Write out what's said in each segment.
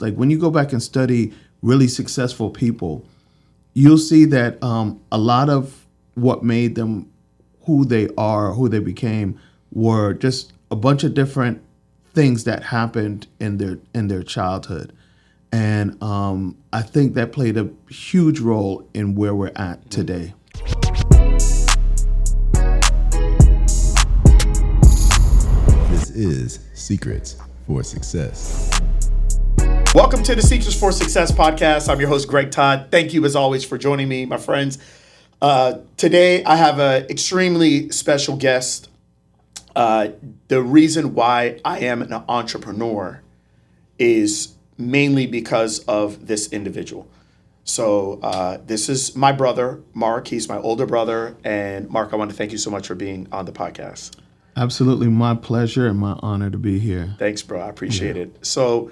Like when you go back and study really successful people, you'll see that a lot of what made them who they are, who they became, were just a bunch of different things that happened in their childhood, and I think that played a huge role in where we're at today. This is Secrets for Success. Welcome to the Secrets for Success podcast. I'm your host, Greg Todd. Thank you, as always, for joining me, my friends. Today, I have an extremely special guest. The reason why I am an entrepreneur is mainly because of this individual. So this is my brother, Mark. He's my older brother. And Mark, I want to thank you so much for being on the podcast. Absolutely, my pleasure and my honor to be here. Thanks, bro. I appreciate it. So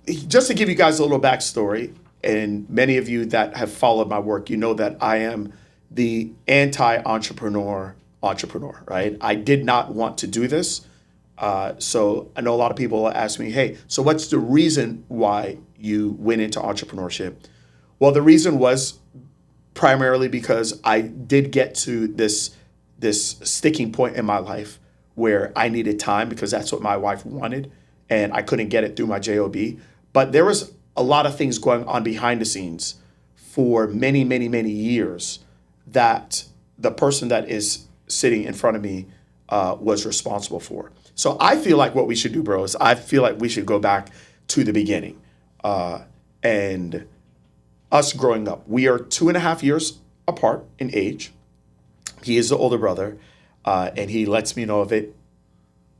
just to give you guys a little backstory, and many of you that have followed my work, you know that I am the anti-entrepreneur, right? I did not want to do this. So I know a lot of people ask me, hey, so what's the reason why you went into entrepreneurship? Well, the reason was primarily because I did get to this sticking point in my life where I needed time, because that's what my wife wanted, and I couldn't get it through my job. But there was a lot of things going on behind the scenes for many, many, many years that the person that is sitting in front of me was responsible for. So I feel like what we should do, bro, is I feel like we should go back to the beginning. And us growing up, we are 2.5 years apart in age. He is the older brother, and he lets me know of it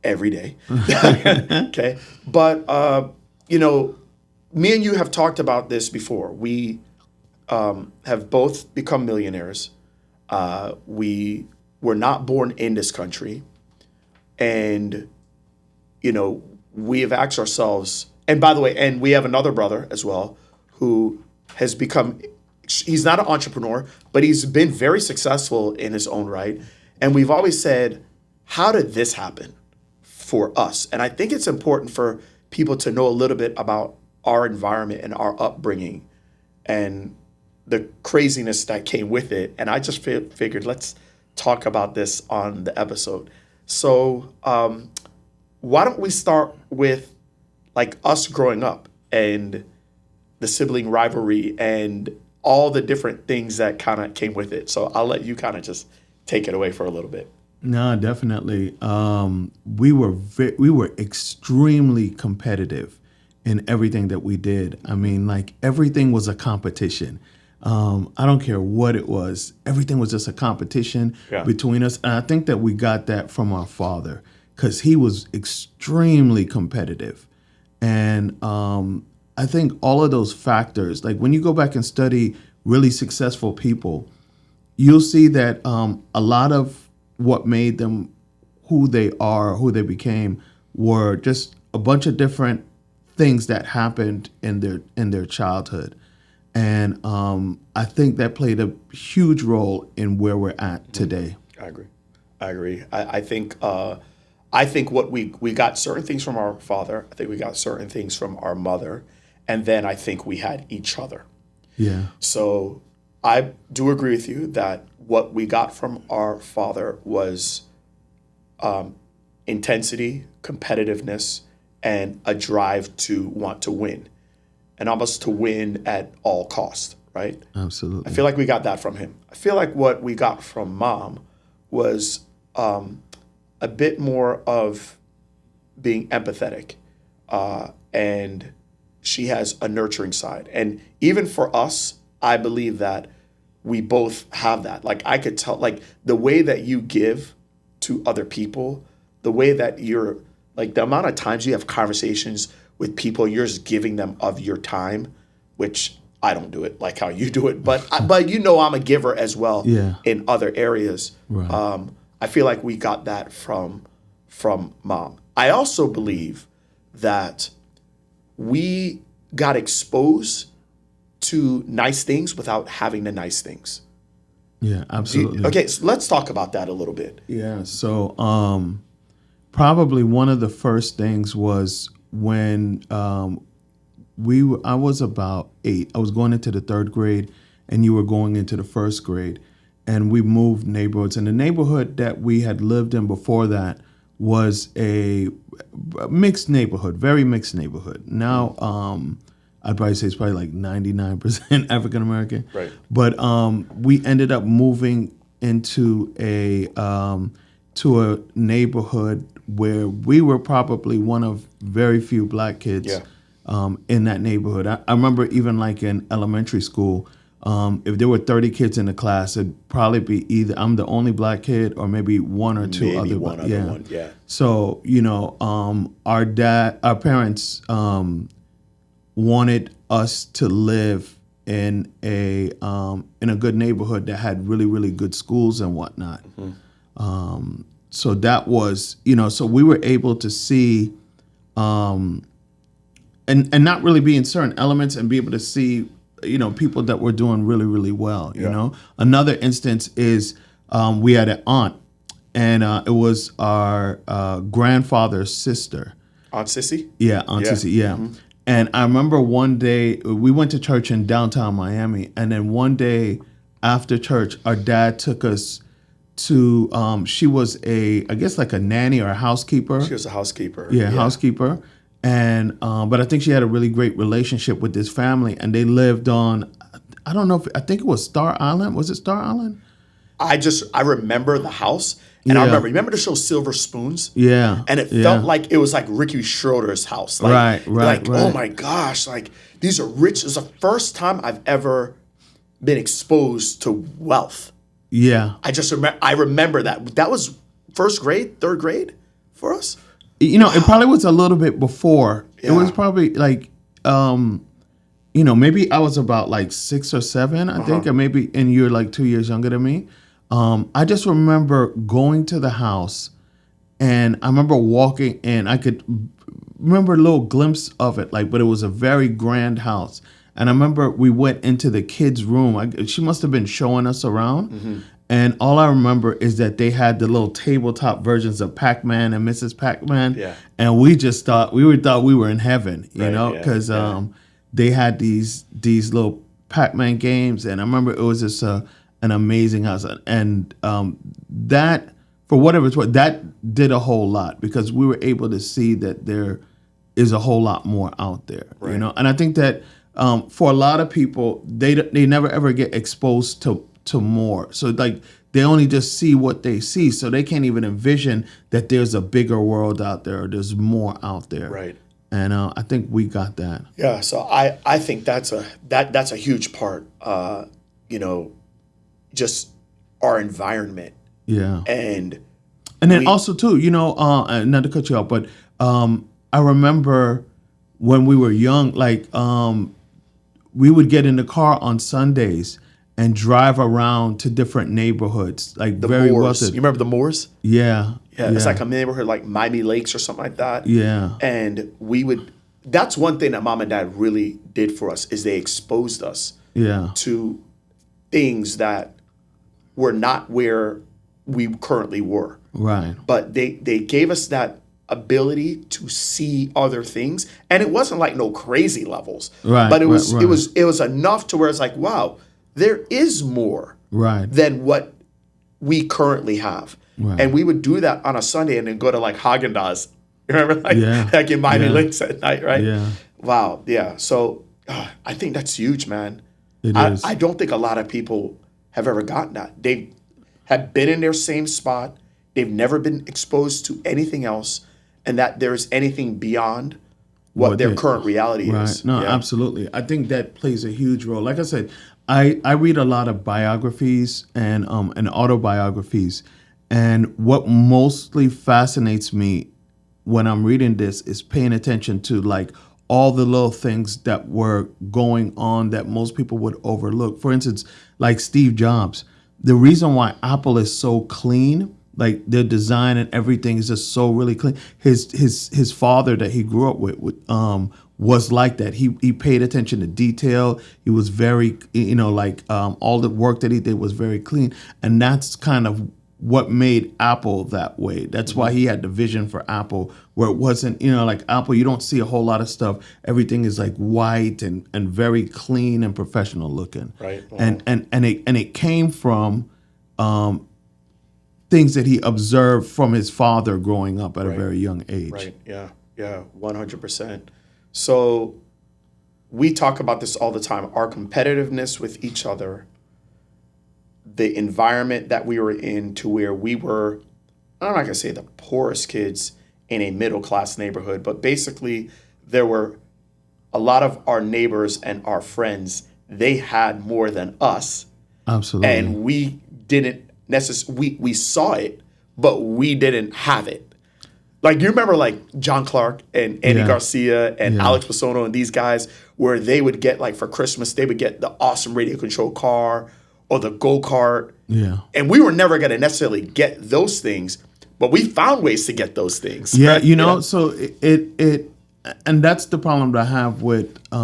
every day. Okay. But, me and you have talked about this before. We have both become millionaires. We were not born in this country. And, we have asked ourselves, and by the way, and we have another brother as well who has become, he's not an entrepreneur, but he's been very successful in his own right. And we've always said, how did this happen for us? And I think it's important for people to know a little bit about our environment and our upbringing and the craziness that came with it. And I just figured, let's talk about this on the episode. So why don't we start with like us growing up and the sibling rivalry and all the different things that kind of came with it. So I'll let you kind of just take it away for a little bit. No, definitely. We were extremely competitive in everything that we did. I mean, like everything was a competition. I don't care what it was. Everything was just a competition between us. And I think that we got that from our father because he was extremely competitive. And I think all of those factors, like when you go back and study really successful people, you'll see that a lot of what made them who they are, who they became, were just a bunch of different things that happened in their childhood. And I think that played a huge role in where we're at today. I agree. I think what we got certain things from our father. I think we got certain things from our mother. And then I think we had each other. Yeah. So I do agree with you that what we got from our father was intensity, competitiveness, and a drive to want to win, and almost to win at all cost, right? Absolutely. I feel like we got that from him. I feel like what we got from mom was a bit more of being empathetic, and she has a nurturing side. And even for us, I believe that we both have that. Like I could tell, like the way that you give to other people, the way that you're, like the amount of times you have conversations with people, you're just giving them of your time, which I don't do it like how you do it, but I'm a giver as well in other areas. Right. I feel like we got that from mom. I also believe that we got exposed to nice things without having the nice things. Yeah, absolutely. Okay, so let's talk about that a little bit. Yeah, so probably one of the first things was when I was about 8. I was going into the 3rd grade, and you were going into the 1st grade, and we moved neighborhoods. And the neighborhood that we had lived in before that was a mixed neighborhood, very mixed neighborhood. Now, I'd probably say it's probably like 99% African American. Right. But we ended up moving into a neighborhood where we were probably one of very few black kids in that neighborhood. I remember even like in elementary school, if there were 30 kids in the class, it'd probably be either I'm the only black kid or maybe one or two Maybe other. one other one, yeah. So, our parents wanted us to live in a good neighborhood that had really, really good schools and whatnot. Mm-hmm. So that was, so we were able to see, and not really be in certain elements and be able to see, people that were doing really, really well. You know, another instance is we had an aunt, and it was our grandfather's sister. Aunt Sissy? Yeah, Aunt Sissy. Yeah. Mm-hmm. And I remember one day we went to church in downtown Miami, and then one day after church, our dad took us to. She was I guess like a nanny or a housekeeper. She was a housekeeper. Yeah, housekeeper. And but I think she had a really great relationship with this family, and they lived on. I don't know I think it was Star Island. Was it Star Island? I remember the house, and I remember the show Silver Spoons. Yeah, and it felt like it was like Ricky Schroeder's house. Like, right. Oh my gosh, like these are rich. It was the first time I've ever been exposed to wealth. Yeah, I remember that. That was 1st grade, 3rd grade for us. It probably was a little bit before. Yeah. It was probably like, maybe I was about like 6 or 7, I think, or maybe, and you're like 2 years younger than me. I just remember going to the house, and I remember walking in. I could remember a little glimpse of it, but it was a very grand house. And I remember we went into the kids' room. She must have been showing us around. Mm-hmm. And all I remember is that they had the little tabletop versions of Pac-Man and Mrs. Pac-Man. Yeah. And we just thought we were in heaven, because they had these little Pac-Man games. And I remember it was just an amazing house. And that, for whatever it's worth, that did a whole lot, because we were able to see that there is a whole lot more out there, And I think that for a lot of people, they never ever get exposed to more. So like they only just see what they see. So they can't even envision that there's a bigger world out there, or there's more out there. Right. And I think we got that. Yeah. So I think that's a huge part. Just our environment. Yeah. And then also too, not to cut you off, but I remember when we were young, we would get in the car on Sundays and drive around to different neighborhoods, like the very Moors. wealthy. You remember the Moors? Yeah. Yeah, it's like a neighborhood like Miami Lakes or something like that. Yeah. And that's one thing that Mom and Dad really did for us, is they exposed us to things that were not where we currently were. Right. But they gave us that ability to see other things, and it wasn't like no crazy levels. Right. But it was enough to where it's like, wow, there is more than what we currently have. Right. And we would do that on a Sunday and then go to like Haagen-Dazs. You remember, like in Miami Lakes at night, right? Yeah. Wow. Yeah. So I think that's huge, man. It is. I don't think a lot of people have ever gotten that. They have been in their same spot. They've never been exposed to anything else, and that there's anything beyond what their current reality is. No, absolutely. I think that plays a huge role. Like I said, I read a lot of biographies and autobiographies, and what mostly fascinates me when I'm reading this is paying attention to like all the little things that were going on that most people would overlook. For instance, like Steve Jobs. The reason why Apple is so clean, like their design and everything is just so really clean. His father that he grew up with was like that. He paid attention to detail. He was very, all the work that he did was very clean. And that's kind of what made Apple that way. That's why he had the vision for Apple, where it wasn't, like Apple, you don't see a whole lot of stuff. Everything is like white and very clean and professional looking. Right. Wow. And it came from things that he observed from his father growing up at a very young age. Right. Yeah. Yeah. 100%. So we talk about this all the time, our competitiveness with each other, the environment that we were in, to where we were, I'm not going to say the poorest kids in a middle-class neighborhood, but basically there were a lot of our neighbors and our friends, they had more than us. Absolutely. And we didn't necessarily, we saw it, but we didn't have it. Like, you remember like John Clark and Andy Garcia and Alex Pasono and these guys, where they would get, like, for Christmas, they would get the awesome radio control car or the go-kart. Yeah. And we were never going to necessarily get those things, but we found ways to get those things. Yeah, right? So it and that's the problem that I have with, I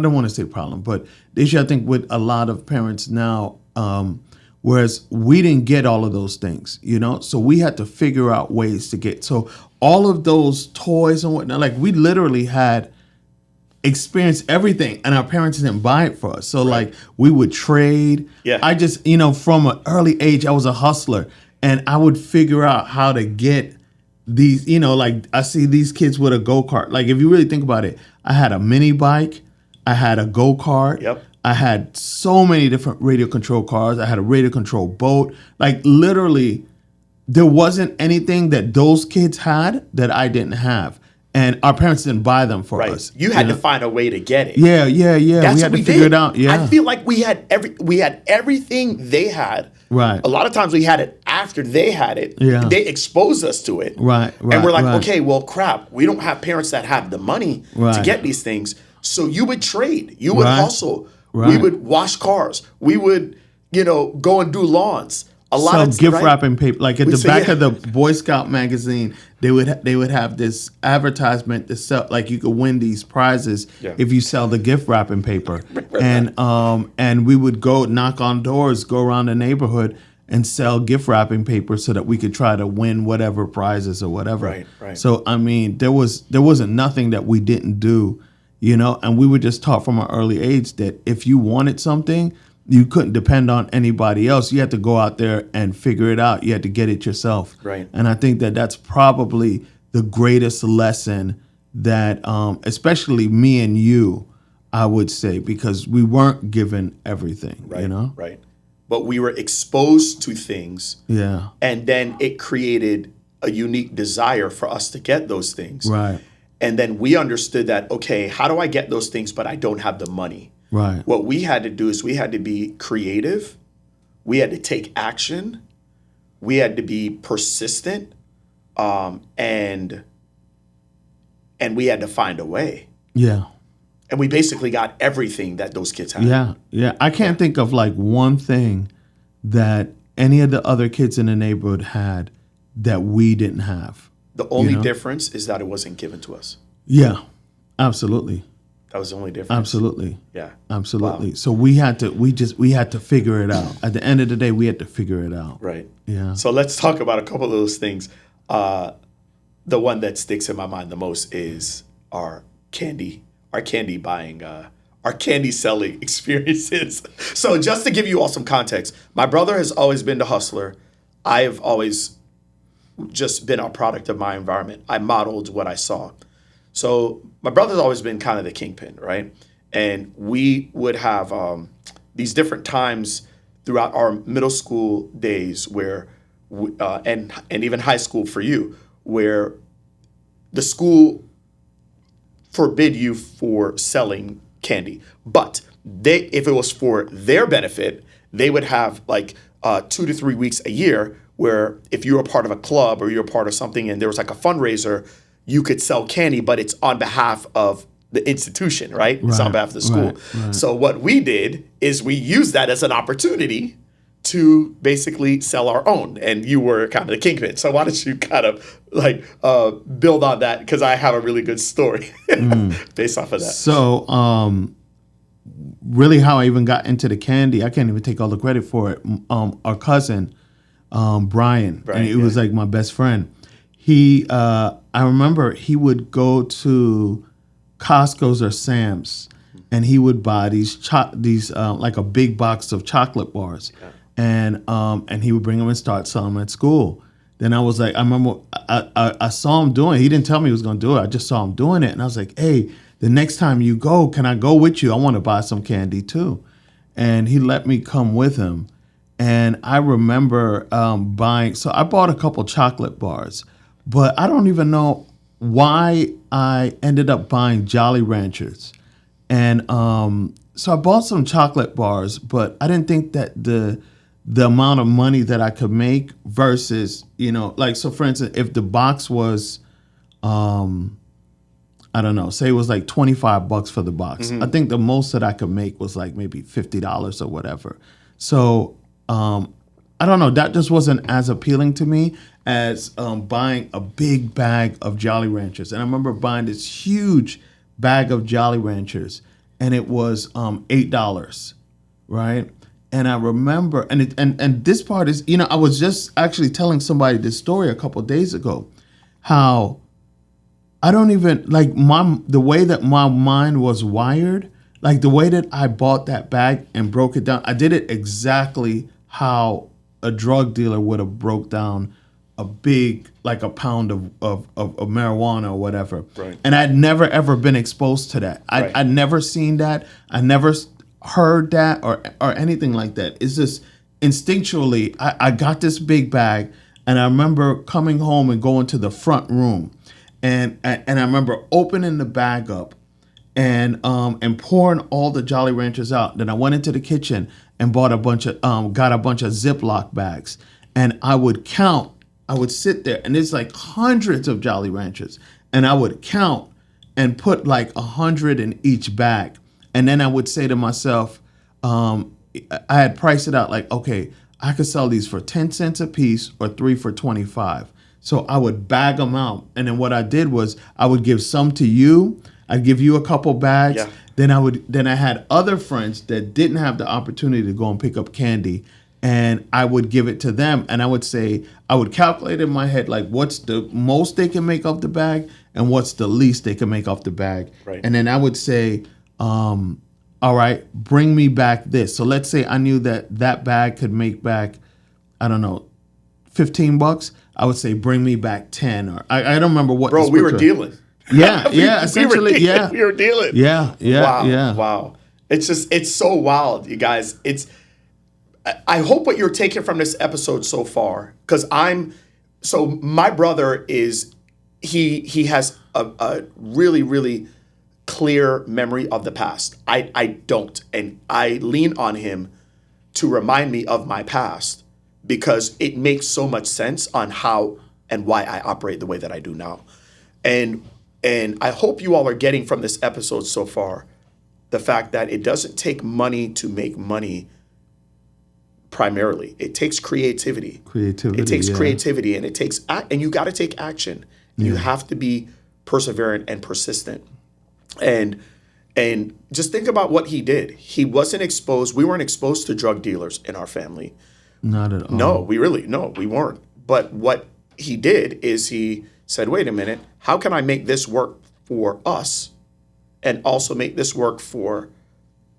don't want to say problem, but the issue I think with a lot of parents now, whereas we didn't get all of those things, so we had to figure out ways to get. So all of those toys and whatnot, like, we literally had experienced everything, and our parents didn't buy it for us. So like, we would trade. Yeah. I just, from an early age, I was a hustler, and I would figure out how to get these, like, I see these kids with a go-kart. Like, if you really think about it, I had a mini bike, I had a go-kart. Yep. I had so many different radio control cars. I had a radio control boat. Like, literally, there wasn't anything that those kids had that I didn't have. And our parents didn't buy them for us. You had to find a way to get it. Yeah. That's We what had we to figure did. it out. Yeah. I feel like we had everything they had. Right. A lot of times we had it after they had it. Yeah. They exposed us to it. Right. And we're like, right. okay, well, crap. We don't have parents that have the money to Right. get these things. So you would trade. You would Right. hustle. We Right. would wash cars. We would, go and do lawns. A lot Some of gift right? wrapping paper, like at We the say, back yeah. of the Boy Scout magazine, they would have this advertisement to sell, like, you could win these prizes if you sell the gift wrapping paper, and we would go knock on doors, go around the neighborhood, and sell gift wrapping paper so that we could try to win whatever prizes or whatever. Right. So I mean, there wasn't nothing that we didn't do, and we were just taught from an early age that if you wanted something, you couldn't depend on anybody else. You had to go out there and figure it out. You had to get it yourself. Right. And I think that that's probably the greatest lesson that, especially me and you, I would say, because we weren't given everything, Right. But we were exposed to things. Yeah. And then it created a unique desire for us to get those things. Right. And then we understood that, okay, how do I get those things, but I don't have the money? Right. What we had to do is we had to be creative. We had to take action. We had to be persistent. And we had to find a way. Yeah. And we basically got everything that those kids had. Yeah. I can't think of like one thing that any of the other kids in the neighborhood had that we didn't have. The only difference is that it wasn't given to us. Yeah, absolutely. That was the only difference. Absolutely. Yeah. Absolutely. Wow. So we had to figure it out. At the end of the day, we had to figure it out. Right. Yeah. So let's talk about a couple of those things. The one that sticks in my mind the most is our candy buying, our candy selling experiences. So just to give you all some context, my brother has always been the hustler. I have always just been a product of my environment. I modeled what I saw. So my brother's always been kind of the kingpin, right? And we would have these different times throughout our middle school days where, and even high school for you, where the school forbid you for selling candy. But if it was for their benefit, they would have like 2 to 3 weeks a year where if you were part of a club or you're part of something and there was like a fundraiser, you could sell candy, but it's on behalf of the institution, right? It's on behalf of the school. Right. So what we did is we used that as an opportunity to basically sell our own. And you were kind of the kingpin. So why don't you kind of like build on that? Because I have a really good story based off of that. So really how I even got into the candy, I can't even take all the credit for it. Our cousin Brian, and it was yeah. like my best friend. I remember he would go to Costco's or Sam's, and he would buy these like a big box of chocolate bars, and he would bring them and start selling them at school. Then I was like, I remember I saw him doing it. He didn't tell me he was going to do it. I just saw him doing it, and I was like, hey, the next time you go, can I go with you? I want to buy some candy too. And he let me come with him. And I remember buying, so I bought a couple chocolate bars, but I don't even know why I ended up buying Jolly Ranchers. And so I bought some chocolate bars, but I didn't think that the amount of money that I could make versus, like, so for instance, if the box was, I don't know, say it was like $25 for the box. I think the most that I could make was like maybe $50 or whatever. So I don't know, that just wasn't as appealing to me as buying a big bag of Jolly Ranchers. And I remember buying this huge bag of Jolly Ranchers, and it was $8, right? And I remember, and this part is, I was just actually telling somebody this story a couple of days ago, how I don't even, like, the way that my mind was wired, like the way that I bought that bag and broke it down, I did it exactly how a drug dealer would have broke down a big, like a pound of marijuana or whatever. Right. And I'd never, ever been exposed to that. I'd never seen that. I never heard that or anything like that. It's just instinctually, I got this big bag, and I remember coming home and going to the front room. And I remember opening the bag up and pouring all the Jolly Ranchers out. Then I went into the kitchen and got a bunch of Ziploc bags. And I would count. I would sit there, and there's like hundreds of Jolly Ranchers. And I would count and put like 100 in each bag. And then I would say to myself, I had priced it out like, okay, I could sell these for 10 cents a piece or 3 for 25. So I would bag them out. And then what I did was I would give some to you. I'd give you a couple bags. Yeah. Then I had other friends that didn't have the opportunity to go and pick up candy, and I would give it to them. And I would say, I would calculate in my head, like, what's the most they can make off the bag and what's the least they can make off the bag. Right. And then I would say, all right, bring me back this. So let's say I knew that bag could make back, I don't know, $15. I would say, bring me back 10, or I don't remember what. Bro, we were dealing. Yeah, essentially, yeah. We were dealing. Yeah, Wow, yeah. wow. It's so wild, you guys. I hope what you're taking from this episode so far, because my brother is, he has a really, really clear memory of the past. I don't, and I lean on him to remind me of my past, because it makes so much sense on how and why I operate the way that I do now. And I hope you all are getting from this episode so far the fact that it doesn't take money to make money primarily. It takes creativity. It takes creativity, and and you got to take action. You have to be perseverant and persistent. And just think about what he did. He wasn't exposed. We weren't exposed to drug dealers in our family. Not at all. No, we weren't. But what he did is he said, wait a minute, how can I make this work for us and also make this work for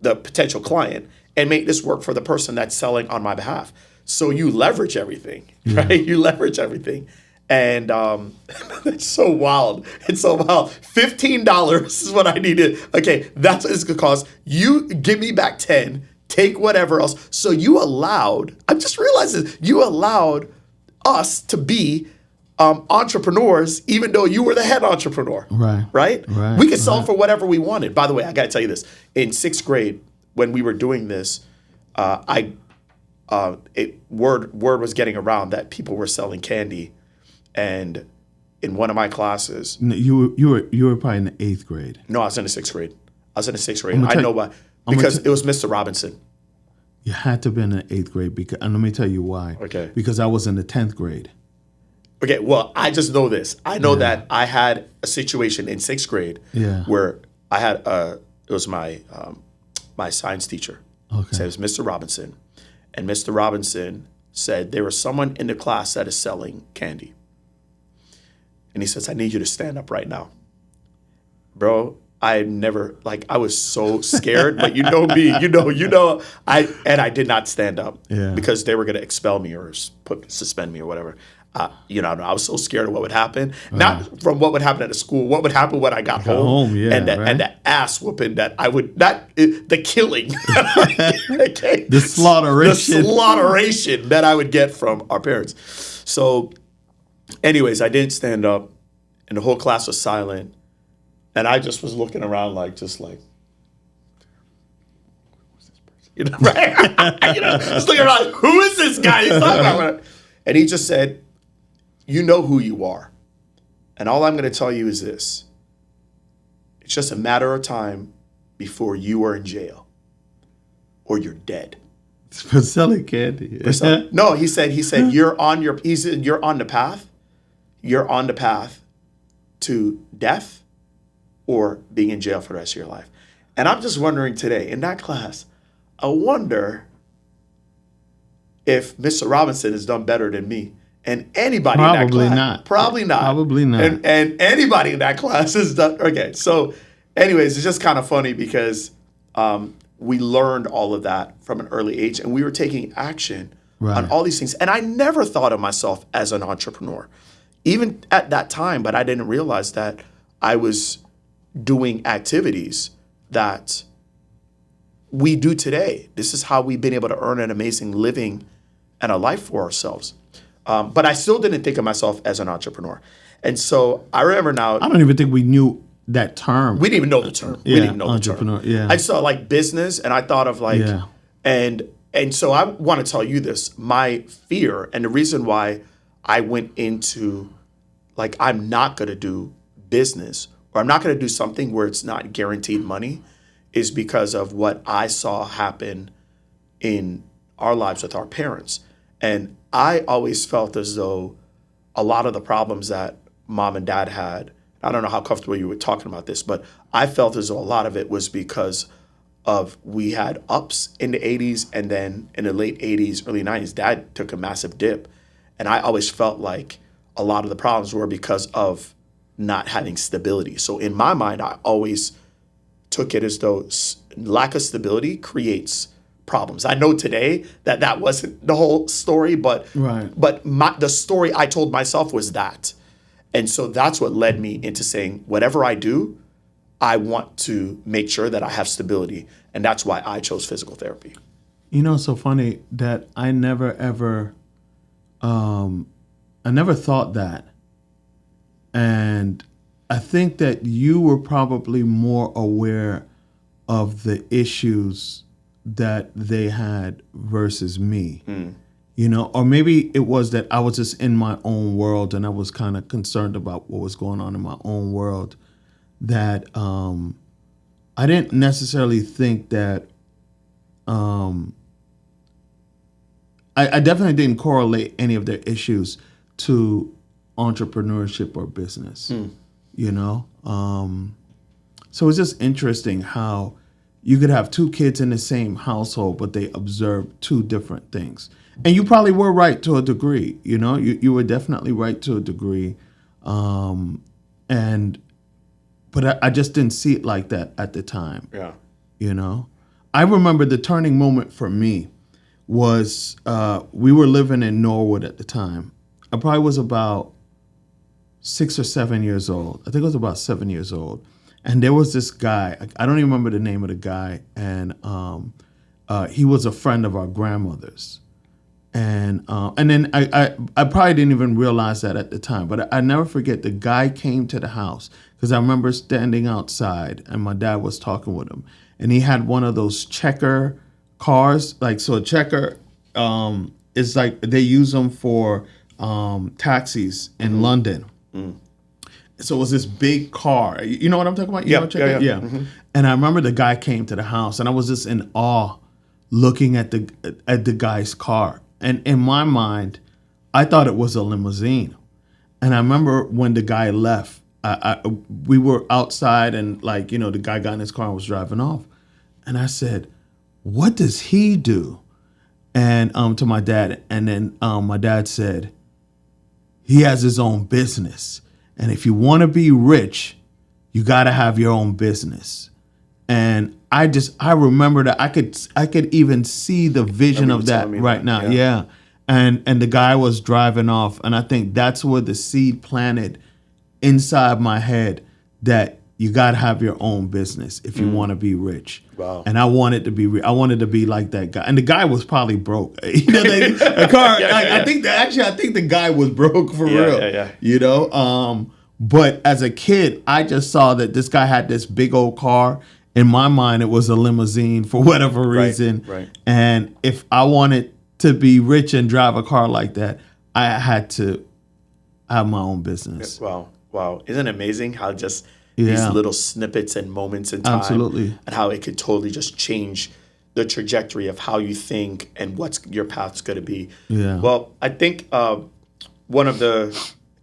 the potential client and make this work for the person that's selling on my behalf? So you leverage everything, right? You leverage everything. And it's so wild. It's so wild. $15 is what I needed. Okay, that's what it's going to cost. You give me back 10. Take whatever else. So I'm just realizing, you allowed us to be entrepreneurs, even though you were the head entrepreneur. Right? We could sell for whatever we wanted. By the way, I got to tell you this. In 6th grade, when we were doing this, word was getting around that people were selling candy. And in one of my classes. No, you were probably in the 8th grade. No, I was in the 6th grade. I know why. Because it was Mr. Robinson. You had to have been in the 8th grade, and let me tell you why. Okay. Because I was in the 10th grade. Okay, well, I just know this. I know that I had a situation in 6th grade where I had it was my science teacher. Okay. So it was Mr. Robinson. And Mr. Robinson said, there was someone in the class that is selling candy. And he says, I need you to stand up right now. Bro, I never, like, I was so scared, but you know me, I did not stand up because they were going to expel me or suspend me or whatever. I was so scared of what would happen. Not from what would happen at the school, what would happen when I got home and the ass whooping that I would, the killing. Okay? The slaughteration. The slaughteration that I would get from our parents. So anyways, I didn't stand up and the whole class was silent. And I just was looking around just like, right? Just looking around, who is this guy he's talking about? And he just said, you know who you are. And all I'm going to tell you is this. It's just a matter of time before you are in jail or you're dead. For selling candy. No, he said, you're on the path. You're on the path to death or being in jail for the rest of your life. And I'm just wondering today, in that class, I wonder if Mr. Robinson has done better than me. And anybody in that class. Probably not. Probably not. And anybody in that class has done. Okay, so anyways, it's just kind of funny because we learned all of that from an early age and we were taking action on all these things. And I never thought of myself as an entrepreneur, even at that time, but I didn't realize that I was doing activities that we do today. This is how we've been able to earn an amazing living and a life for ourselves. But I still didn't think of myself as an entrepreneur. And so I remember now. I don't even think we knew that term. We didn't even know the term. We didn't even know entrepreneur, the term. Yeah. I saw business and I thought of and so I want to tell you this, my fear and the reason why I went into I'm not going to do business or I'm not going to do something where it's not guaranteed money is because of what I saw happen in our lives with our parents. And I always felt as though a lot of the problems that mom and dad had, I don't know how comfortable you were talking about this, but I felt as though a lot of it was because of we had ups in the 80s and then in the late 80s, early 90s, dad took a massive dip. And I always felt like a lot of the problems were because of not having stability. So in my mind, I always took it as though lack of stability creates problems. I know today that wasn't the whole story, but the story I told myself was that. And so that's what led me into saying, whatever I do, I want to make sure that I have stability. And that's why I chose physical therapy. It's so funny that I never ever, I never thought that. And I think that you were probably more aware of the issues that they had versus me, or maybe it was that I was just in my own world and I was kind of concerned about what was going on in my own world, that I didn't necessarily think that I definitely didn't correlate any of their issues to entrepreneurship or business, so it's just interesting how you could have two kids in the same household, but they observe two different things. And you probably were right to a degree, you were definitely right to a degree. But I just didn't see it like that at the time. Yeah. I remember the turning moment for me was we were living in Norwood at the time. I probably was about 6 or 7 years old. I think I was about 7 years old. And there was this guy, I don't even remember the name of the guy, and he was a friend of our grandmother's. And then I probably didn't even realize that at the time, but I never forget the guy came to the house because I remember standing outside and my dad was talking with him. And he had one of those checker cars, so a checker is they use them for taxis in London. So it was this big car. You know what I'm talking about? You know what checker? Yeah. Mm-hmm. And I remember the guy came to the house and I was just in awe looking at the guy's car. And in my mind, I thought it was a limousine. And I remember when the guy left, we were outside and the guy got in his car and was driving off. And I said, what does he do? and to my dad. And then my dad said, he has his own business. And if you want to be rich, you got to have your own business. And I remember that I could even see the vision of that right now. Yeah. And the guy was driving off. And I think that's where the seed planted inside my head that you got to have your own business if you want to be rich. Wow. And I wanted to be I wanted to be like that guy. And the guy was probably broke. You know, a car. I think the guy was broke for real. Yeah. You know, but as a kid, I just saw that this guy had this big old car. In my mind, it was a limousine for whatever reason. Right. And if I wanted to be rich and drive a car like that, I had to have my own business. Wow. Isn't it amazing how just these little snippets and moments in time, absolutely, and how it could totally just change the trajectory of how you think and what's your path's going to be. Yeah. Well, I think one of the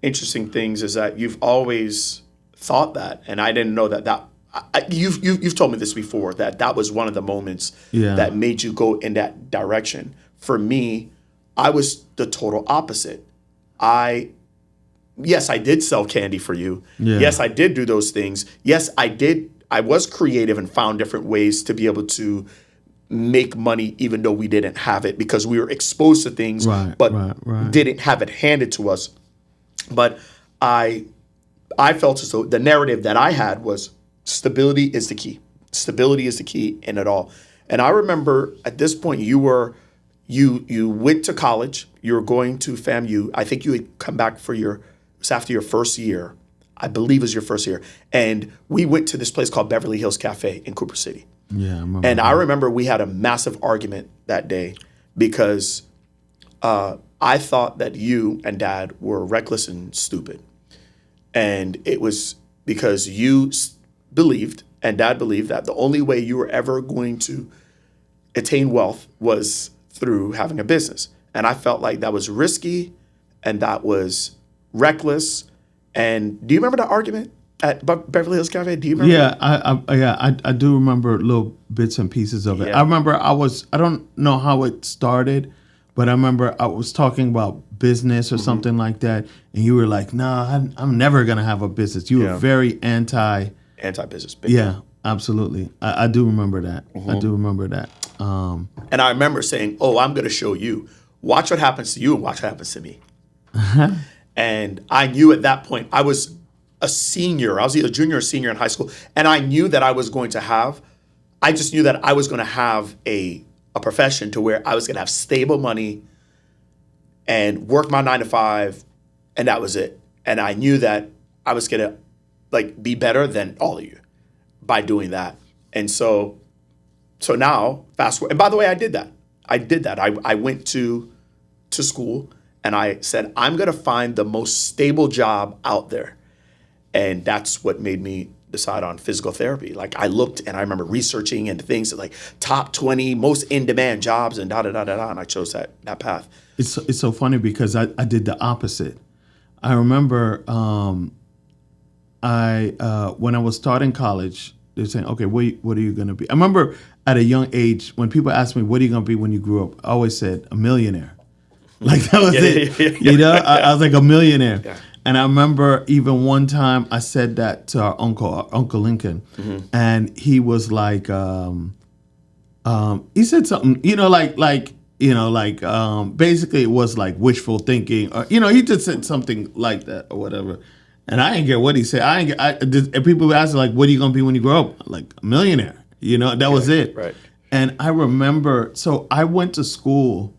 interesting things is that you've always thought that, and I didn't know that. You've told me this before, that was one of the moments that made you go in that direction. For me, I was the total opposite. Yes, I did sell candy for you. Yeah. Yes, I did do those things. Yes, I did. I was creative and found different ways to be able to make money even though we didn't have it because we were exposed to things, but didn't have it handed to us. But I felt as though the narrative that I had was stability is the key. Stability is the key in it all. And I remember at this point you went to college. You were going to FAMU. I think you had come back it was after your first year. I believe it was your first year. And we went to this place called Beverly Hills Cafe in Cooper City. Yeah, I remember. And I remember we had a massive argument that day because I thought that you and Dad were reckless and stupid. And it was because you believed, and Dad believed, that the only way you were ever going to attain wealth was through having a business. And I felt like that was risky and that was reckless. And do you remember that argument at Beverly Hills Cafe? Do you remember? Yeah, I do remember little bits and pieces of it. I remember I don't know how it started, but I remember I was talking about business or something like that, and you were like, "Nah, I'm never gonna have a business." You were very anti-business. Yeah, absolutely. I do remember that. I do remember that. And I remember saying, "Oh, I'm gonna show you. Watch what happens to you, and watch what happens to me." And I knew at that point I was a senior. I was either junior or senior in high school, and I knew that I was going to have. I just knew that I was going to have a profession to where I was going to have stable money and work my 9 to 5, and that was it. And I knew that I was going to be better than all of you by doing that. And so now fast forward. And by the way, I did that. I went to school and I said, I'm going to find the most stable job out there. And that's what made me decide on physical therapy. I looked and I remember researching and things like top 20 most in-demand jobs and da-da-da-da-da, and I chose that path. It's so funny because I did the opposite. I remember when I was starting college, they were saying, okay, what are you going to be? I remember at a young age, when people asked me, what are you going to be when you grew up? I always said, a millionaire. That was it. You know, I was like a millionaire. Yeah. And I remember even one time I said that to our Uncle Lincoln, and he was like, he said something, basically it was like wishful thinking, or he just said something like that or whatever. And I didn't get what he said. And people would ask like, "What are you gonna be when you grow up?" Like a millionaire. That was it. Right. And I remember, so I went to school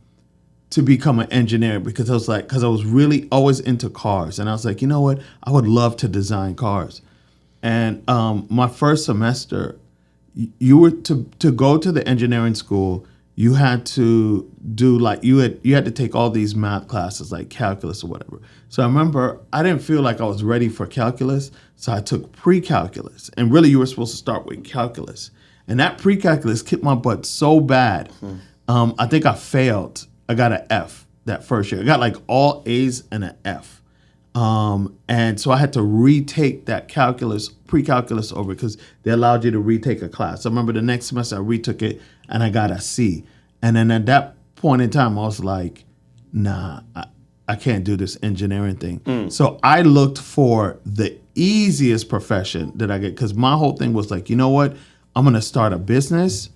to become an engineer because I was really always into cars, and I was like, you know what, I would love to design cars. And my first semester, you were to go to the engineering school, you had to do you had to take all these math classes like calculus or whatever. So I remember I didn't feel like I was ready for calculus, so I took pre-calculus, and really you were supposed to start with calculus, and that pre-calculus kicked my butt so bad. I think I failed. I got an F that first year. I got all A's and an F. And so I had to retake that pre-calculus over because they allowed you to retake a class. So I remember the next semester I retook it and I got a C. And then at that point in time, I was like, nah, I can't do this engineering thing. So I looked for the easiest profession that I get, because my whole thing was like, you know what? I'm going to start a business.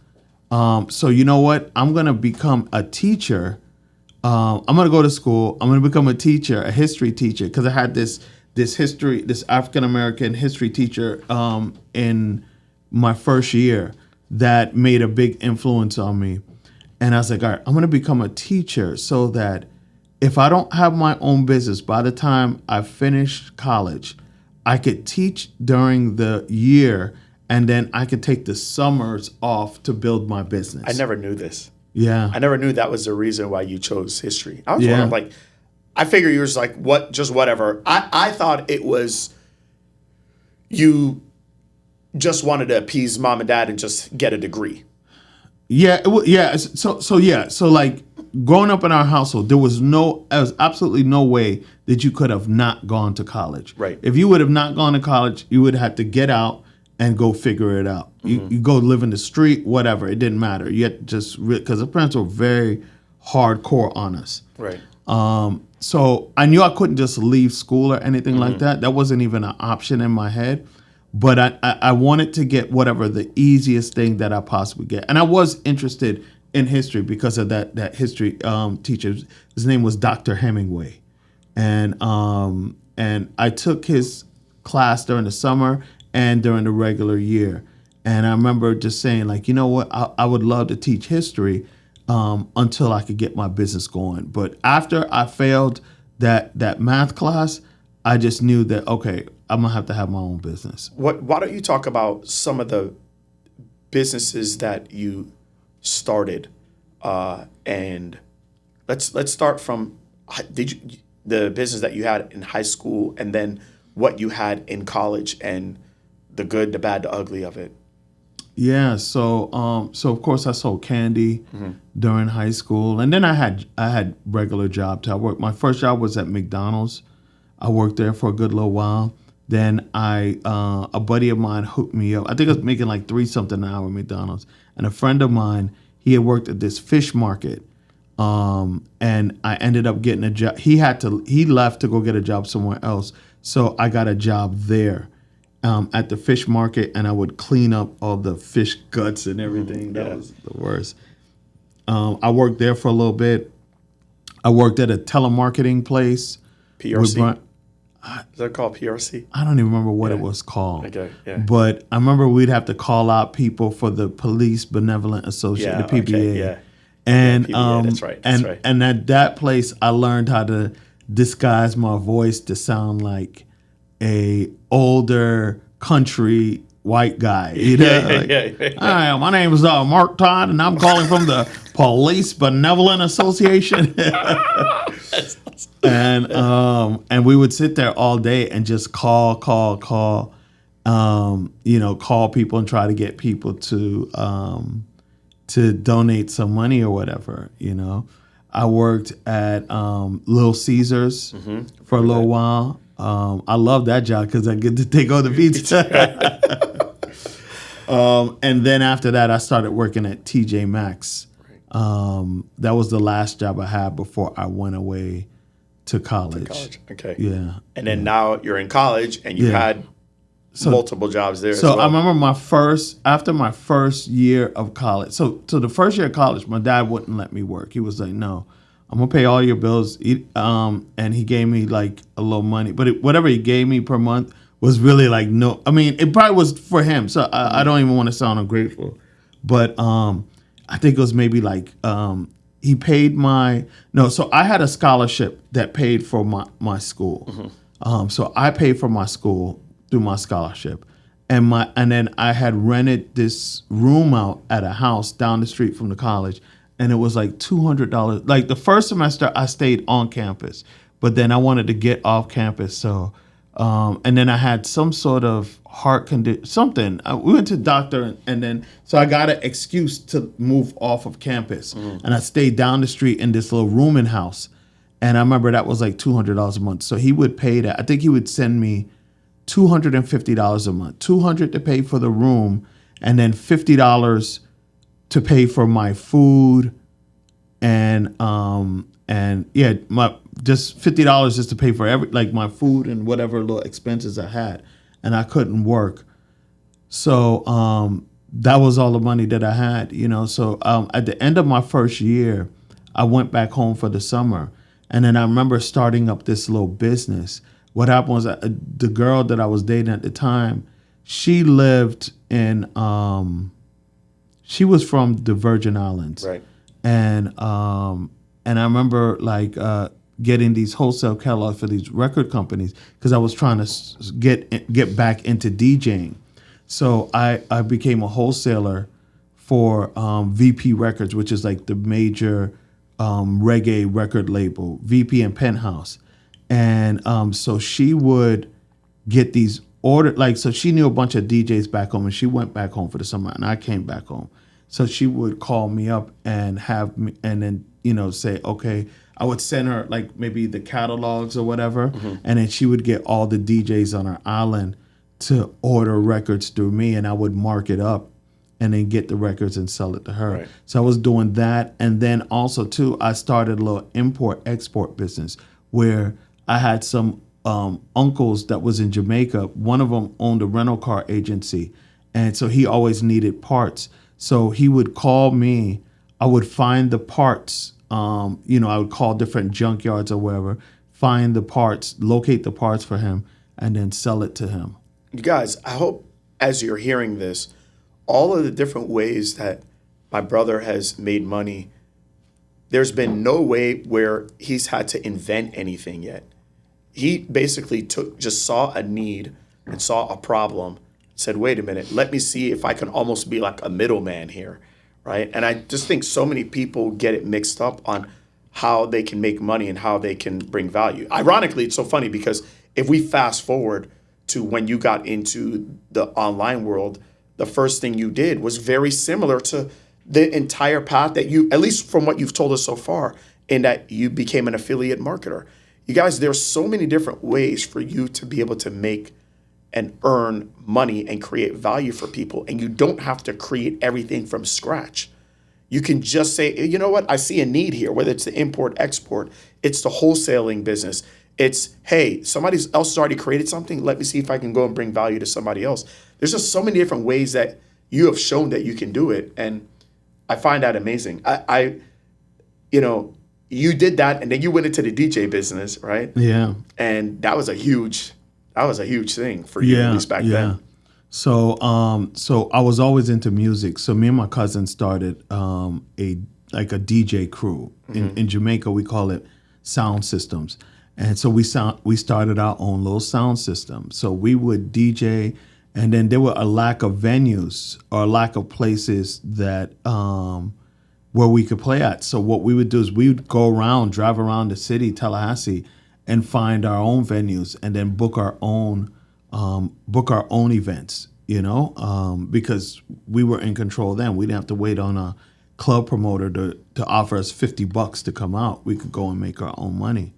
So you know what? I'm going to become a teacher. I'm going to go to school. I'm going to become a teacher, a history teacher, because I had this African-American history teacher in my first year that made a big influence on me. And I was like, all right, I'm going to become a teacher so that if I don't have my own business, by the time I finish college, I could teach during the year, and then I could take the summers off to build my business. I never knew this. Yeah. I never knew that was the reason why you chose history. I was Yeah. wondering, like, I figured you were just like, what, just whatever. I thought it was you just wanted to appease mom and dad and just get a degree. Yeah, yeah. So like growing up in our household, there was absolutely no way that you could have not gone to college. Right. If you would have not gone to college, you would have to get out and go figure it out. You go live in the street, whatever. It didn't matter. You had to just, because the parents were very hardcore on us. Right. So I knew I couldn't just leave school or anything like that. That wasn't even an option in my head. But I wanted to get whatever the easiest thing that I possibly get. And I was interested in history because of that history teacher. His name was Dr. Hemingway. And I took his class during the summer and during the regular year. And I remember just saying, like, you know what, I would love to teach history until I could get my business going. But after I failed that math class, I just knew that, okay, I'm going to have my own business. Why don't you talk about some of the businesses that you started? And let's start from the business that you had in high school, and then what you had in college, and the good, the bad, the ugly of it. Yeah, so of course I sold candy during high school, and then I had regular jobs. My first job was at McDonald's. I worked there for a good little while. Then a buddy of mine hooked me up. I think I was making like $3-something an hour at McDonald's, and a friend of mine, he had worked at this fish market, and I ended up getting a job. He left to go get a job somewhere else, so I got a job there. At the fish market, and I would clean up all the fish guts and everything. That was the worst. I worked there for a little bit. I worked at a telemarketing place. PRC? Is that called PRC? I don't even remember what it was called. Okay, yeah. But I remember we'd have to call out people for the Police Benevolent Association, the PBA. Okay, yeah. And PBA, that's right. And at that place, I learned how to disguise my voice to sound like a older country white guy. You know? Hi, my name is Mark Todd, and I'm calling from the Police Benevolent Association. And we would sit there all day and just call people and try to get people to donate some money or whatever. I worked at Little Caesars for a little while. I love that job because I get to take all the pizza. And then after that, I started working at TJ Maxx. That was the last job I had before I went away to college. Okay. Yeah. And then now you're in college, and you had multiple jobs there. So as well. I remember after my first year of college. So the first year of college, my dad wouldn't let me work. He was like, "No, I'm gonna pay all your bills." And he gave me like a little money, but whatever he gave me per month was really like no. I mean, it probably was for him. So I don't even want to sound ungrateful, but I think it was maybe like he paid So I had a scholarship that paid for my school. So I paid for my school through my scholarship, and then I had rented this room out at a house down the street from the college. And it was like $200. Like the first semester, I stayed on campus, but then I wanted to get off campus. So, and then I had some sort of heart condition, something. We went to the doctor, and then so I got an excuse to move off of campus, and I stayed down the street in this little rooming house. And I remember that was like $200 a month. So he would pay that. I think he would send me $250 a month, $200 to pay for the room, and then $50 to pay for my food and yeah, my just $50 just to pay for my food and whatever little expenses I had, and I couldn't work. So that was all the money that I had, So at the end of my first year, I went back home for the summer, and then I remember starting up this little business. What happened was the girl that I was dating at the time, she lived in she was from the Virgin Islands, Right. and I remember getting these wholesale catalogs for these record companies because I was trying to get back into DJing. So I became a wholesaler for VP Records, which is like the major reggae record label, VP and Penthouse. And so she would get these ordered, so she knew a bunch of DJs back home, and she went back home for the summer, and I came back home. So she would call me up and have me, and then, say, okay, I would send her maybe the catalogs or whatever, and then she would get all the DJs on our island to order records through me, and I would mark it up and then get the records and sell it to her. Right. So I was doing that. And then also too, I started a little import-export business where I had some uncles that was in Jamaica. One of them owned a rental car agency, and so he always needed parts. So he would call me. I would find the parts. I would call different junkyards or wherever, find the parts, locate the parts for him, and then sell it to him. You guys, I hope as you're hearing this, all of the different ways that my brother has made money, there's been no way where he's had to invent anything yet. He basically just saw a need and saw a problem, said, wait a minute, let me see if I can almost be like a middleman here, right? And I just think so many people get it mixed up on how they can make money and how they can bring value. Ironically, it's so funny because if we fast forward to when you got into the online world, the first thing you did was very similar to the entire path that you, at least from what you've told us so far, in that you became an affiliate marketer. You guys, there's so many different ways for you to be able to make and earn money and create value for people. And you don't have to create everything from scratch. You can just say, you know what, I see a need here, whether it's the import, export, it's the wholesaling business. It's, hey, somebody else has already created something. Let me see if I can go and bring value to somebody else. There's just so many different ways that you have shown that you can do it. And I find that amazing. You did that and then you went into the DJ business, right? Yeah. And that was a huge thing for you, at least back then. So I was always into music. So me and my cousin started a DJ crew. In Jamaica, we call it sound systems. And so we started our own little sound system. So we would DJ, and then there were a lack of venues or a lack of places that where we could play at. So what we would do is we would drive around the city, Tallahassee, and find our own venues, and then book our own events. Because we were in control then. We didn't have to wait on a club promoter to offer us $50 to come out. We could go and make our own money.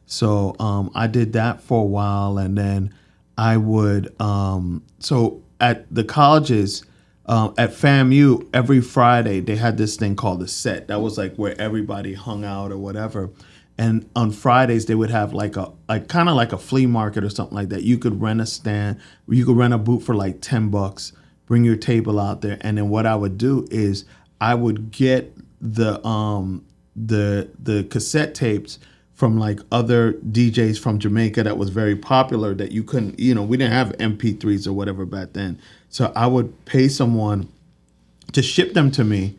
So I did that for a while, and then I would so at the colleges, at FAMU, every Friday they had this thing called the set. That was like where everybody hung out or whatever. And on Fridays they would have kind of like a flea market or something like that. You could rent a stand, you could rent a booth for like $10, bring your table out there, and then what I would do is I would get the cassette tapes from like other DJs from Jamaica that was very popular that you couldn't, we didn't have MP3s or whatever back then. So I would pay someone to ship them to me.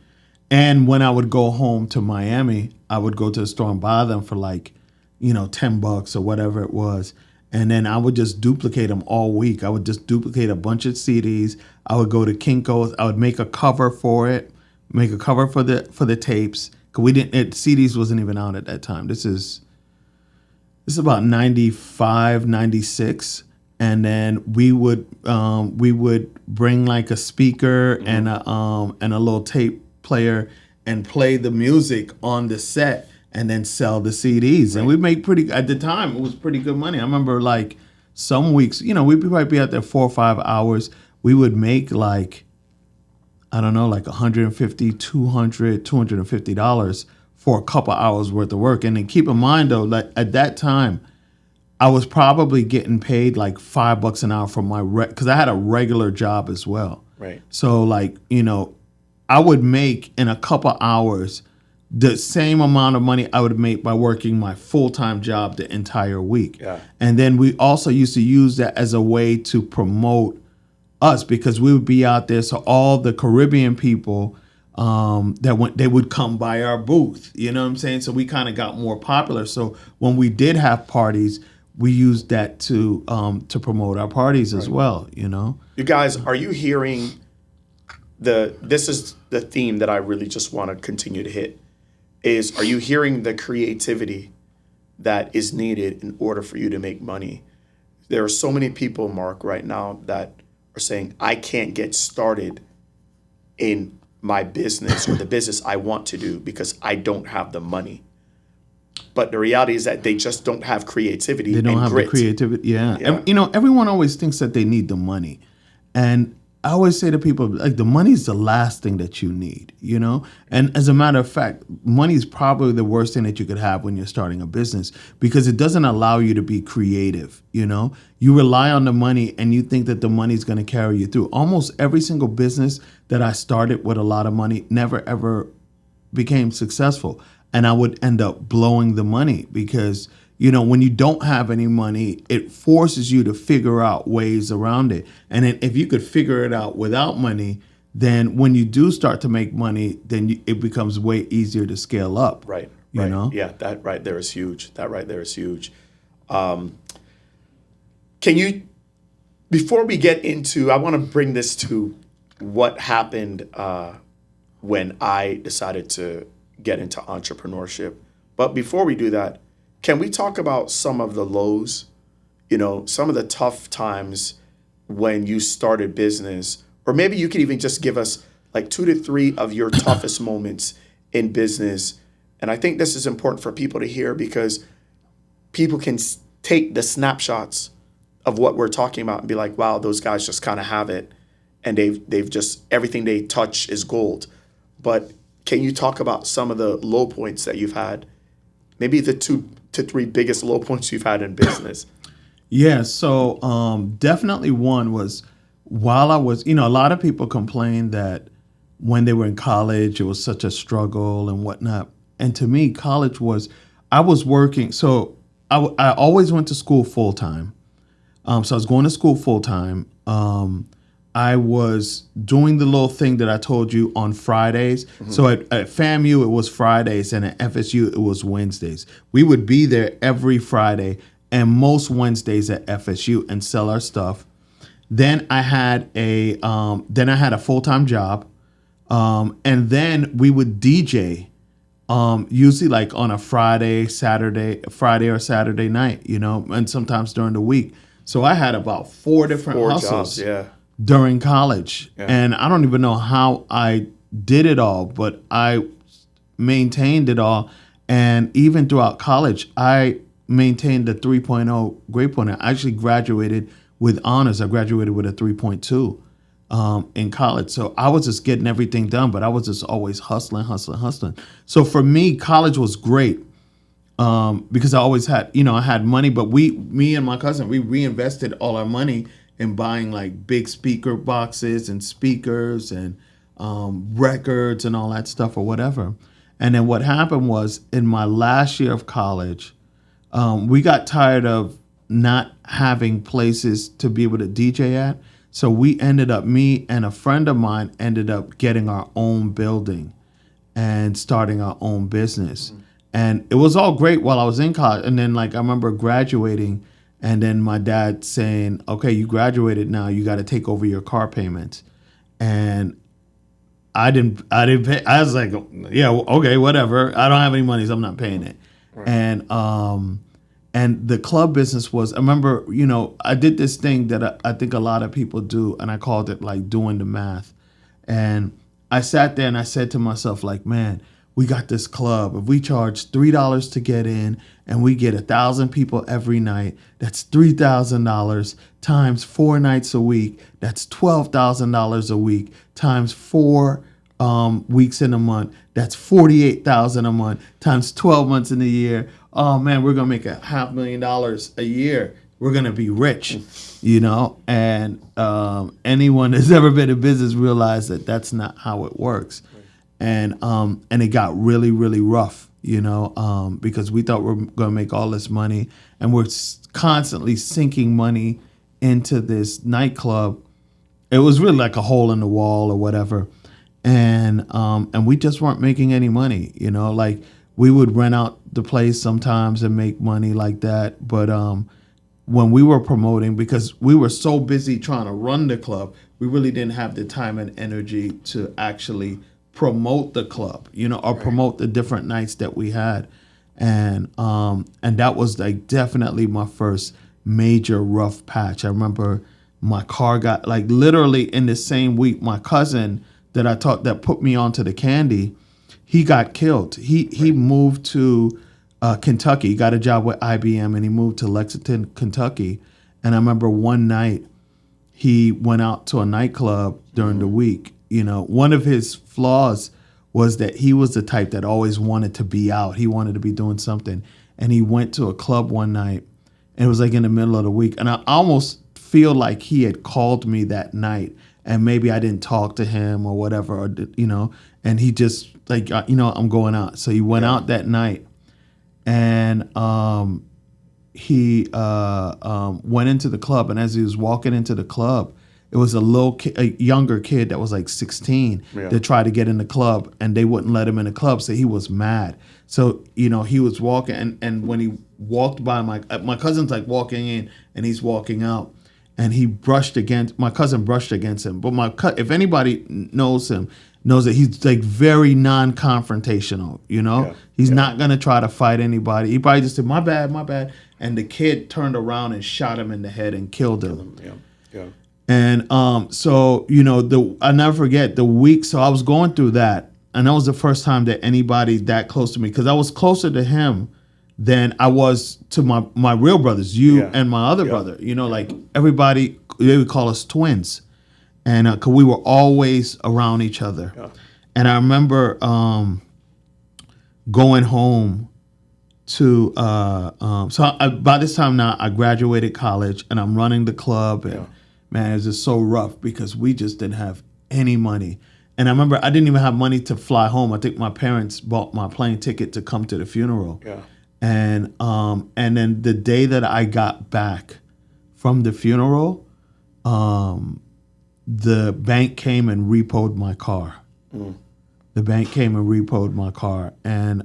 And when I would go home to Miami, I would go to the store and buy them for $10 or whatever it was. And then I would just duplicate them all week. I would just duplicate a bunch of CDs. I would go to Kinko's. I would make a cover for it, make a cover for the tapes. Cause CDs wasn't even out at that time. This is about 95, 96. And then we would bring like a speaker and a little tape player and play the music on the set and then sell the CDs. Right. And we made at the time, it was pretty good money. I remember like some weeks, we'd probably be out there 4 or 5 hours. We would make like $150, $200, $250 for a couple hours worth of work. And then keep in mind though, like at that time, I was probably getting paid like $5 an hour for my because I had a regular job as well. Right. So like, I would make in a couple hours the same amount of money I would make by working my full-time job the entire week. Yeah. And then we also used to use that as a way to promote us because we would be out there. So all the Caribbean people they would come by our booth. You know what I'm saying? So we kind of got more popular. So when we did have parties, we used that to promote our parties as well. You guys, are you hearing this is the theme that I really just want to continue to hit are you hearing the creativity that is needed in order for you to make money? There are so many people, Mark, right now that are saying, I can't get started in my business or the business I want to do because I don't have the money. But the reality is that they just don't have creativity. They don't and have grit. the creativity. Yeah. Yeah. Everyone always thinks that they need the money. And I always say to people, like, the money is the last thing that you need, And as a matter of fact, money is probably the worst thing that you could have when you're starting a business because it doesn't allow you to be creative, You rely on the money and you think that the money is going to carry you through. Almost every single business that I started with a lot of money never, ever became successful. And I would end up blowing the money because, when you don't have any money, it forces you to figure out ways around it. And then if you could figure it out without money, then when you do start to make money, then it becomes way easier to scale up. Right. You know? Yeah, that right there is huge. Can you, before we get into, I want to bring this to what happened when I decided to get into entrepreneurship. But before we do that, can we talk about some of the lows, some of the tough times when you started business? Or maybe you could even just give us like 2 to 3 of your toughest moments in business. And I think this is important for people to hear because people can take the snapshots of what we're talking about and be like, wow, those guys just kind of have it. And they've just, everything they touch is gold. But can you talk about some of the low points that you've had? Maybe the 2 to 3 biggest low points you've had in business. Yeah, so definitely one was while I was, a lot of people complained that when they were in college, it was such a struggle and whatnot. And to me, college was, I was working. So I always went to school full time. So I was going to school full time. I was doing the little thing that I told you on Fridays. Mm-hmm. So at FAMU, it was Fridays, and at FSU, it was Wednesdays. We would be there every Friday and most Wednesdays at FSU and sell our stuff. Then I had a full-time job, and then we would DJ, usually like on a Friday or Saturday night, and sometimes during the week. So I had about 4 different hustles. Jobs, yeah. During college. Yeah. And I don't even know how I did it all, but I maintained it all. And even throughout college, I maintained the 3.0 grade point. I actually graduated with honors. I graduated with a 3.2 in college. So I was just getting everything done, but I was just always hustling. So for me, college was great because I always had, I had money, but me and my cousin, we reinvested all our money in buying like big speaker boxes and speakers and records and all that stuff or whatever. And then what happened was in my last year of college, we got tired of not having places to be able to DJ at. So me and a friend of mine ended up getting our own building and starting our own business. Mm-hmm. And it was all great while I was in college. And then like I remember graduating and then my dad saying, okay, you graduated now, you got to take over your car payments. And I didn't pay. I was like, yeah, okay, whatever. I don't have any money, so I'm not paying it. Right. And the club business was, I remember, I did this thing that I think a lot of people do, and I called it like doing the math. And I sat there and I said to myself, like, man, we got this club. If we charge $3 to get in and we get 1,000 people every night, that's $3,000 times 4 nights a week. That's $12,000 a week times 4 weeks in a month. That's 48,000 a month times 12 months in a year. Oh man, we're gonna make $500,000 a year. We're gonna be rich, you know. And anyone that's ever been in business realized that that's not how it works. And it got really, really rough, you know, because we thought we were gonna make all this money, and we're constantly sinking money into this nightclub. It was really like a hole in the wall or whatever. And we just weren't making any money, you know, like we would rent out the place sometimes and make money like that. But when we were promoting, because we were so busy trying to run the club, we really didn't have the time and energy to actually promote the club, you know, or promote the different nights that we had. And that was like definitely my first major rough patch. I remember my car got, like, literally in the same week, my cousin that put me onto the candy, he got killed. He moved to Kentucky. He got a job with IBM, and he moved to Lexington, Kentucky. And I remember one night he went out to a nightclub during the week. You know, one of his flaws was that he was the type that always wanted to be out. He wanted to be doing something. And he went to a club one night, and it was like in the middle of the week. And I almost feel like he had called me that night, and maybe I didn't talk to him or whatever, or, you know, and he just like, you know, I'm going out. So he went out that night, and he went into the club. And as he was walking into the club, it was a younger kid that was like 16 that tried to get in the club, and they wouldn't let him in the club. So he was mad. So, you know, he was walking, and when he walked by, my cousin's like walking in and he's walking out, and my cousin brushed against him. But if anybody knows him, knows that he's like very non-confrontational, you know? Yeah. He's not going to try to fight anybody. He probably just said, my bad. And the kid turned around and shot him in the head and killed him. Yeah. And so, you know, I'll never forget the week. So I was going through that. And that was the first time that anybody that close to me, because I was closer to him than I was to my real brothers, and my other brother. You know, like everybody, they would call us twins. And because we were always around each other. Yeah. And I remember going home to, by this time now, I graduated college, and I'm running the club. And man, it was just so rough because we just didn't have any money. And I remember I didn't even have money to fly home. I think my parents bought my plane ticket to come to the funeral. Yeah. And then the day that I got back from the funeral, the bank came and repoed my car. The bank came and repoed my car. And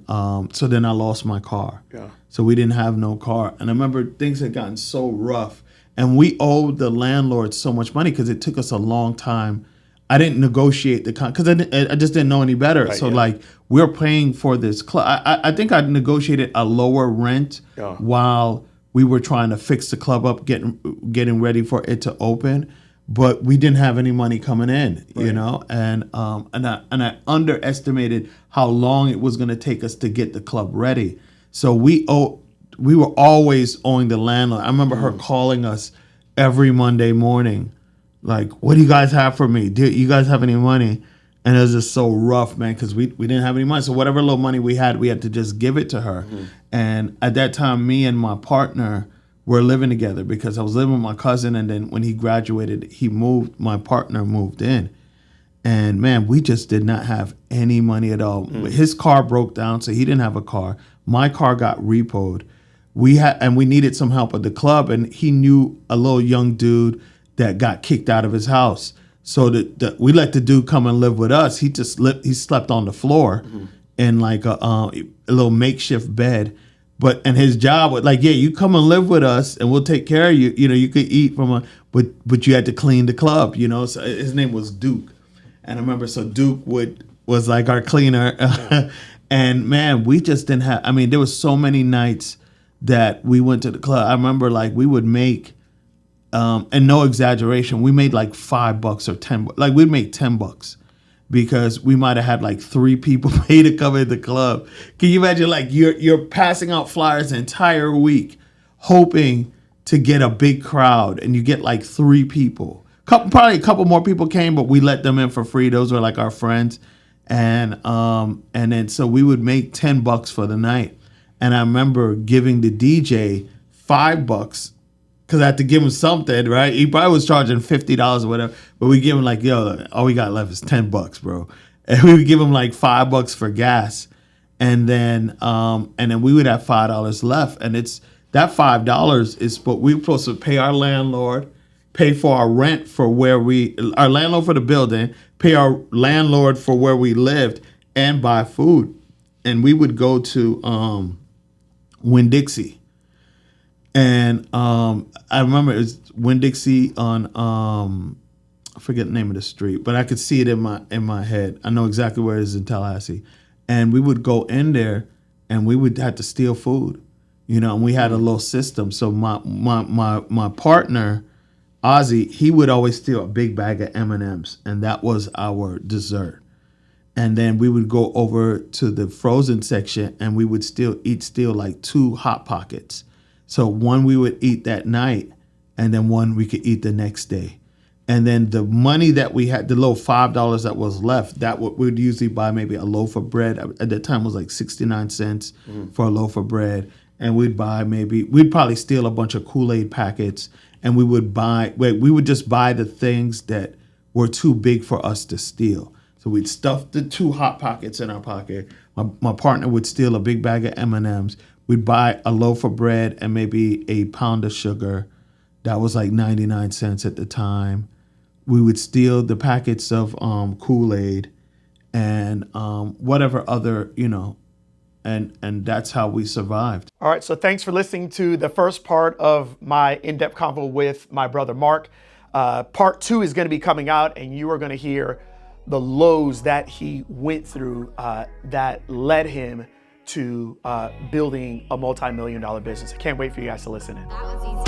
so then I lost my car. Yeah. So we didn't have no car. And I remember things had gotten so rough. And we owed the landlord so much money because it took us a long time. I didn't negotiate because I just didn't know any better. Right, so like we're paying for this club. I think I negotiated a lower rent while we were trying to fix the club up, getting ready for it to open. But we didn't have any money coming in, you know, and I underestimated how long it was going to take us to get the club ready. So we were always owing the landlord. I remember her calling us every Monday morning. Like, what do you guys have for me? Do you guys have any money? And it was just so rough, man, because we didn't have any money. So whatever little money we had to just give it to her. Mm-hmm. And at that time, me and my partner were living together because I was living with my cousin. And then when he graduated, my partner moved in. And man, we just did not have any money at all. His car broke down, so he didn't have a car. My car got repoed. We needed some help at the club, and he knew a little young dude that got kicked out of his house. So we let the dude come and live with us. He slept on the floor in like a little makeshift bed. And his job was like, you come and live with us and we'll take care of you. You know, you could eat but you had to clean the club, you know. So his name was Duke. And I remember, so Duke was like our cleaner. And man, we just didn't have, there was so many nights that we went to the club. I remember like we would make, and no exaggeration, we made like $5 or $10. Like we'd make $10 because we might have had like 3 people pay to come in the club. Can you imagine, like you're passing out flyers the entire week, hoping to get a big crowd, and you get like 3 people. Probably a couple more people came, but we let them in for free. Those were like our friends. and then so we would make $10 for the night. And I remember giving the DJ $5 because I had to give him something, right? He probably was charging $50 or whatever, but we give him like, yo, all we got left is $10, bro. And we would give him like $5 for gas, and then we would have $5 left, and it's that $5 is what we were supposed to pay our landlord, pay for our rent for our landlord for the building, pay our landlord for where we lived, and buy food. And we would go to Winn-Dixie. And I remember it was Winn-Dixie on I forget the name of the street, but I could see it in my head. I know exactly where it is in Tallahassee. And we would go in there and we would have to steal food. And we had a little system. So my partner, Ozzy, he would always steal a big bag of M&Ms, and that was our dessert. And then we would go over to the frozen section and we would steal like 2 Hot Pockets. So one we would eat that night, and then one we could eat the next day. And then the money that we had, the little $5 that was left, we'd usually buy maybe a loaf of bread. At that time it was like 69 cents for a loaf of bread. And we'd probably steal a bunch of Kool-Aid packets, and we would just buy the things that were too big for us to steal. So we'd stuff the 2 Hot Pockets in our pocket. My partner would steal a big bag of M&Ms. We'd buy a loaf of bread and maybe a pound of sugar. That was like 99 cents at the time. We would steal the packets of Kool-Aid and whatever other, and that's how we survived. All right, so thanks for listening to the first part of my in-depth convo with my brother Mark. Part 2 is going to be coming out, and you are going to hear the lows that he went through that led him to building a multi-million-dollar business. I can't wait for you guys to listen in.